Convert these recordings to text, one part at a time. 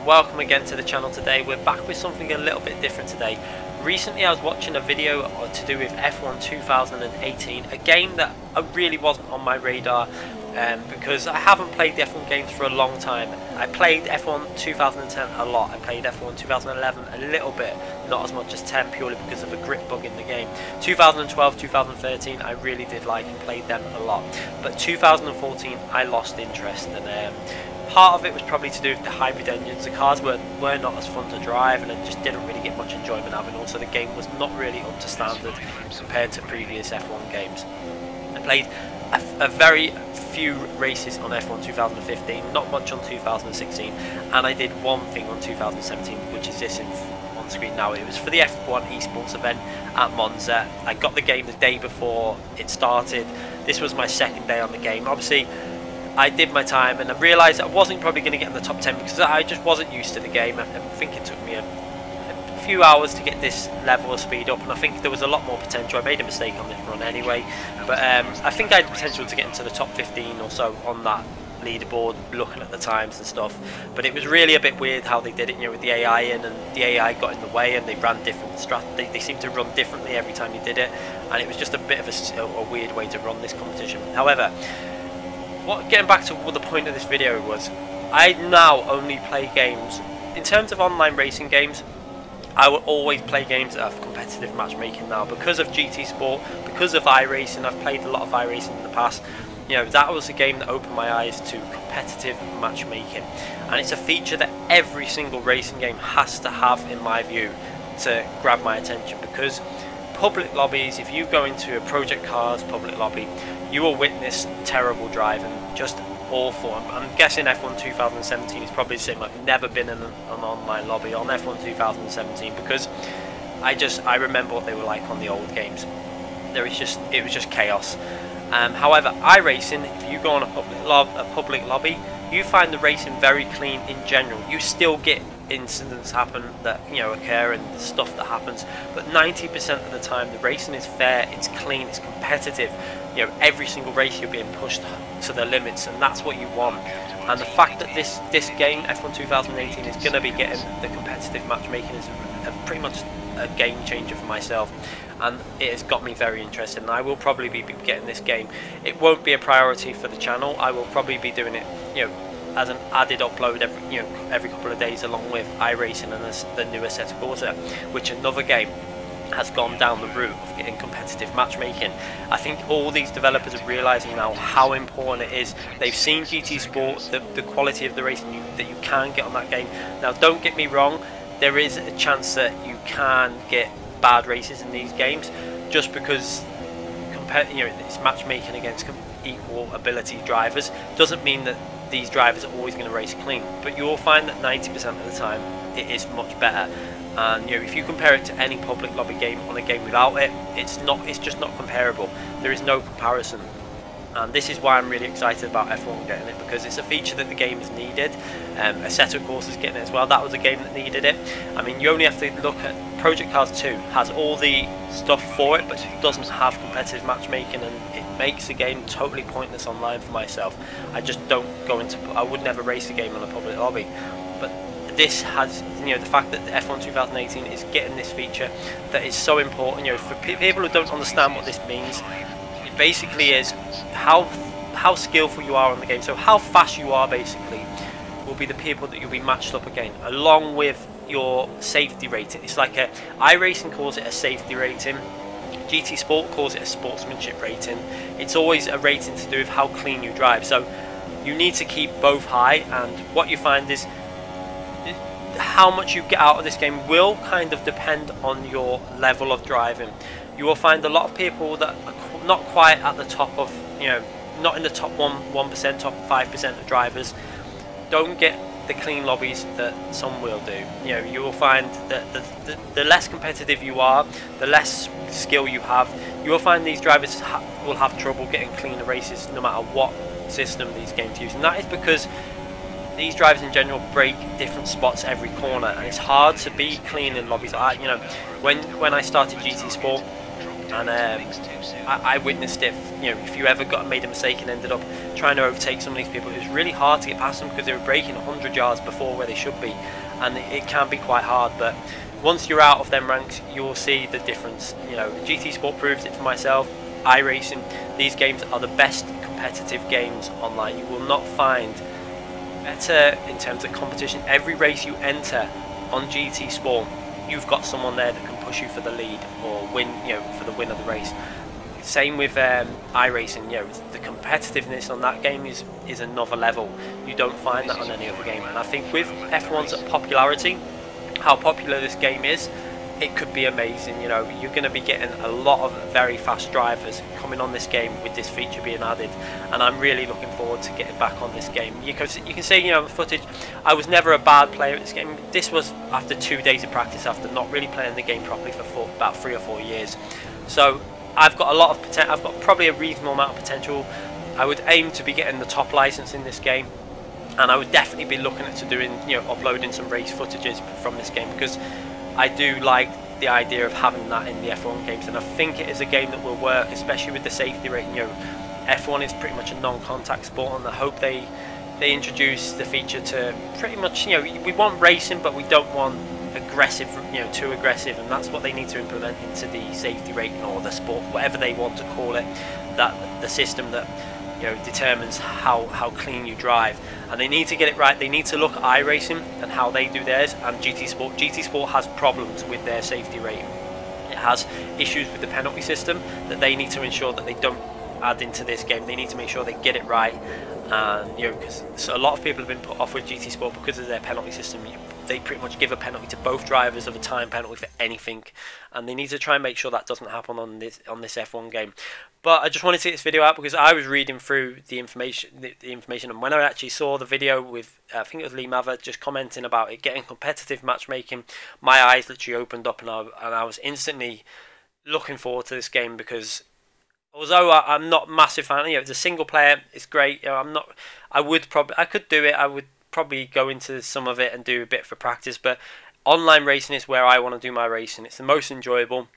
and welcome again to the channel. Today we're back with something a little bit different today. Recently I was watching a video to do with F1 2018, a game that really wasn't on my radar because I haven't played the F1 games for a long time. I played F1 2010 a lot, I played F1 2011 a little bit, not as much as 10 purely because of a grip bug in the game. 2012, 2013 I really did like and played them a lot, but 2014 I lost interest, and part of it was probably to do with the hybrid engines. The cars were not as fun to drive, and I just didn't really get much enjoyment out of it. Also the game was not really up to standard compared to previous F1 games. I played a very few races on F1 2015, not much on 2016, and I did one thing on 2017, which is this on screen now. It was for the F1 esports event at Monza. I got the game the day before it started. This was my second day on the game. Obviously I did my time and I realised I wasn't probably going to get in the top 10 because I just wasn't used to the game. I think it took me a few hours to get this level of speed up, and I think there was a lot more potential. I made a mistake on this run anyway, but I think I had potential to get into the top 15 or so on that leaderboard, looking at the times and stuff. But it was really a bit weird how they did it, you know, with the AI in, and the AI got in the way and they ran different they seemed to run differently every time you did it, and it was just a bit of a weird way to run this competition. However, getting back to what the point of this video was, I now only play games in terms of online racing games. I will always play games that have competitive matchmaking now because of GT Sport, because of iRacing. I've played a lot of iRacing in the past. You know, that was a game that opened my eyes to competitive matchmaking, and it's a feature that every single racing game has to have, in my view, to grab my attention. Because public lobbies, if you go into a Project Cars public lobby, you will witness terrible driving, just awful. I'm guessing F1 2017 is probably the same. I've never been in an online lobby on F1 2017 because I remember what they were like on the old games. It was just chaos. However, iRacing, if you go on a public lobby, you find the racing very clean in general. You still get incidents happen that, you know, occur and stuff that happens, but 90% of the time the racing is fair, it's clean, it's competitive. You know, every single race you're being pushed to the limits, and that's what you want. And the fact that this game F1 2018 is going to be getting the competitive matchmaking is pretty much a game changer for myself, and it has got me very interested, and I will probably be getting this game. It won't be a priority for the channel. I will probably be doing it, you know, as an added upload every couple of days, along with iRacing and the newer Assetto Corsa, which another game has gone down the route of getting competitive matchmaking. I think all these developers are realising now how important it is. They've seen GT Sport, the quality of the racing that you can get on that game. Now, don't get me wrong, there is a chance that you can get bad races in these games, just because it's matchmaking against equal ability drivers. Doesn't mean that these drivers are always going to race clean, but you will find that 90% of the time it is much better. And you know, if you compare it to any public lobby game on a game without it, it's just not comparable. There is no comparison, and this is why I'm really excited about F1 getting it, because it's a feature that the game has needed. Assetto Corsa is getting it as well. That was a game that needed it. I mean, you only have to look at Project Cars 2 has all the stuff for it, but it doesn't have competitive matchmaking, and it makes the game totally pointless online for myself. I just don't go into. I would never race the game on a public lobby, but this has, you know, the fact that the F1 2018 is getting this feature that is so important. You know, for people who don't understand what this means, it basically is how skillful you are on the game. So how fast you are basically will be the people that you'll be matched up against, along with your safety rating. It's like iRacing calls it a safety rating, GT Sport calls it a sportsmanship rating. It's always a rating to do with how clean you drive. So you need to keep both high, and what you find is how much you get out of this game will kind of depend on your level of driving. You will find a lot of people that are not quite at the top of, you know, not in the top 1%, top 5% of drivers, don't get the clean lobbies that some will do. You know, you will find that the less competitive you are, the less skill you have, you will find these drivers will have trouble getting cleaner races no matter what system these games use. And that is because these drivers in general break different spots every corner, and it's hard to be clean in lobbies like that. You know, when I started GT Sport, and I witnessed it. You know, if you ever made a mistake and ended up trying to overtake some of these people, it was really hard to get past them because they were braking 100 yards before where they should be, and it can be quite hard. But once you're out of them ranks, you'll see the difference. You know, GT Sport proves it for myself. iRacing, these games are the best competitive games online. You will not find better in terms of competition. Every race you enter on GT Sport, you've got someone there that can push you for the lead or win, you know, for the win of the race. Same with iRacing. You know, the competitiveness on that game is another level. You don't find that on any other game. And I think with F1's popularity, how popular this game is, it could be amazing. You know, you're going to be getting a lot of very fast drivers coming on this game with this feature being added, and I'm really looking forward to getting back on this game. You can see, you know, the footage, I was never a bad player at this game. This was after 2 days of practice, after not really playing the game properly for about 3 or 4 years. So I've got a lot of potential. I've got probably a reasonable amount of potential. I would aim to be getting the top license in this game, and I would definitely be looking at doing, you know, uploading some race footages from this game, because I do like the idea of having that in the F1 games, and I think it is a game that will work, especially with the safety rating. You know, F1 is pretty much a non-contact sport, and I hope they introduce the feature to pretty much, you know, we want racing, but we don't want aggressive, you know, too aggressive, and that's what they need to implement into the safety rating or the sport, whatever they want to call it, that the system that, you know, determines how clean you drive. And they need to get it right. They need to look at iRacing and how they do theirs, and GT Sport. GT Sport has problems with their safety rating. It has issues with the penalty system that they need to ensure that they don't add into this game. They need to make sure they get it right. And, you know, because a lot of people have been put off with GT Sport because of their penalty system. They pretty much give a penalty to both drivers of a time penalty for anything, and they need to try and make sure that doesn't happen on this F1 game. But I just wanted to get this video out because I was reading through the information, and when I actually saw the video with, I think it was Lee Mather, just commenting about it getting competitive matchmaking, my eyes literally opened up, and I was instantly looking forward to this game, because although I'm not a massive fan, you know, the single player is great. You know, I could do it. I would probably go into some of it and do a bit for practice, but online racing is where I want to do my racing. It's the most enjoyable,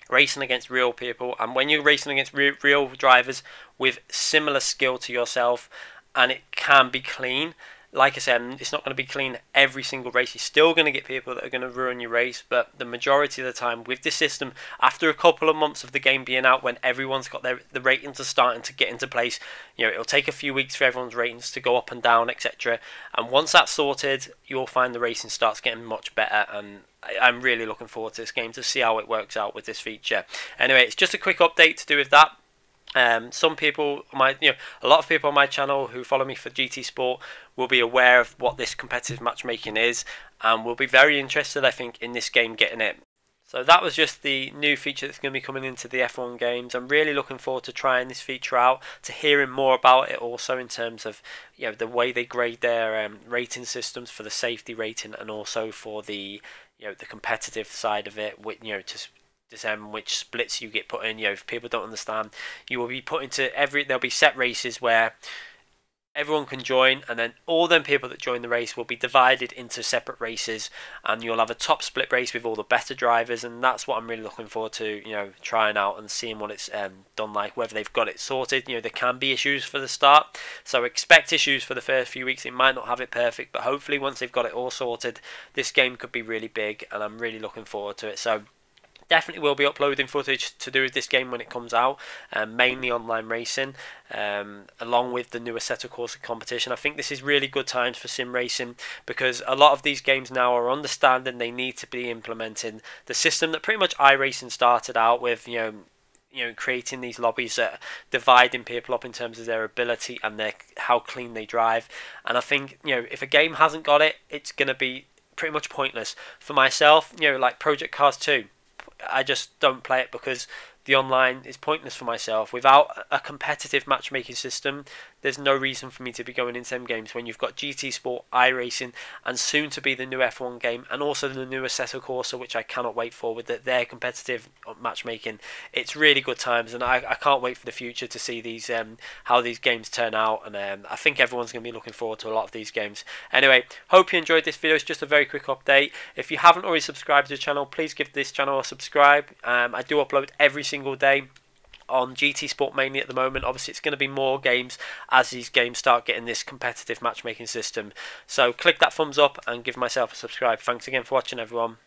racing against real people, and when you're racing against real drivers with similar skill to yourself, and it can be clean. Like I said, it's not going to be clean every single race. You're still going to get people that are going to ruin your race, but the majority of the time with this system, after a couple of months of the game being out, when everyone's got the ratings are starting to get into place, you know, it'll take a few weeks for everyone's ratings to go up and down, etc. And once that's sorted, you'll find the racing starts getting much better, and I'm really looking forward to this game to see how it works out with this feature. Anyway, it's just a quick update to do with that. Some people, a lot of people on my channel who follow me for GT Sport will be aware of what this competitive matchmaking is, and will be very interested, I think, in this game getting it. So that was just the new feature that's going to be coming into the F1 games. I'm really looking forward to trying this feature out, to hearing more about it also in terms of, you know, the way they grade their rating systems for the safety rating, and also for the, you know, the competitive side of it, with, you know, to determine which splits you get put in. You know, if people don't understand, you will be put into there'll be set races where everyone can join, and then all them people that join the race will be divided into separate races, and you'll have a top split race with all the better drivers, and that's what I'm really looking forward to, you know, trying out and seeing what it's done like, whether they've got it sorted. You know, there can be issues for the start, so expect issues for the first few weeks. It might not have it perfect, but hopefully once they've got it all sorted, this game could be really big, and I'm really looking forward to it. So definitely will be uploading footage to do with this game when it comes out, mainly online racing, along with the newer Assetto Corsa competition. I think this is really good times for sim racing, because a lot of these games now are understanding they need to be implementing the system that pretty much iRacing started out with, you know, creating these lobbies that are dividing people up in terms of their ability and how clean they drive. And I think, you know, if a game hasn't got it, it's going to be pretty much pointless. For myself, you know, like Project Cars 2, I just don't play it because the online is pointless for myself. Without a competitive matchmaking system, there's no reason for me to be going into them games when you've got GT Sport, iRacing, and soon to be the new F1 game, and also the new Assetto Corsa, which I cannot wait for, with their competitive matchmaking. It's really good times, and I can't wait for the future to see these how these games turn out, and I think everyone's going to be looking forward to a lot of these games. Anyway, hope you enjoyed this video. It's just a very quick update. If you haven't already subscribed to the channel, please give this channel a subscribe. I do upload every single single day on GT Sport mainly at the moment. Obviously it's going to be more games as these games start getting this competitive matchmaking system. So click that thumbs up and give myself a subscribe. Thanks again for watching, everyone.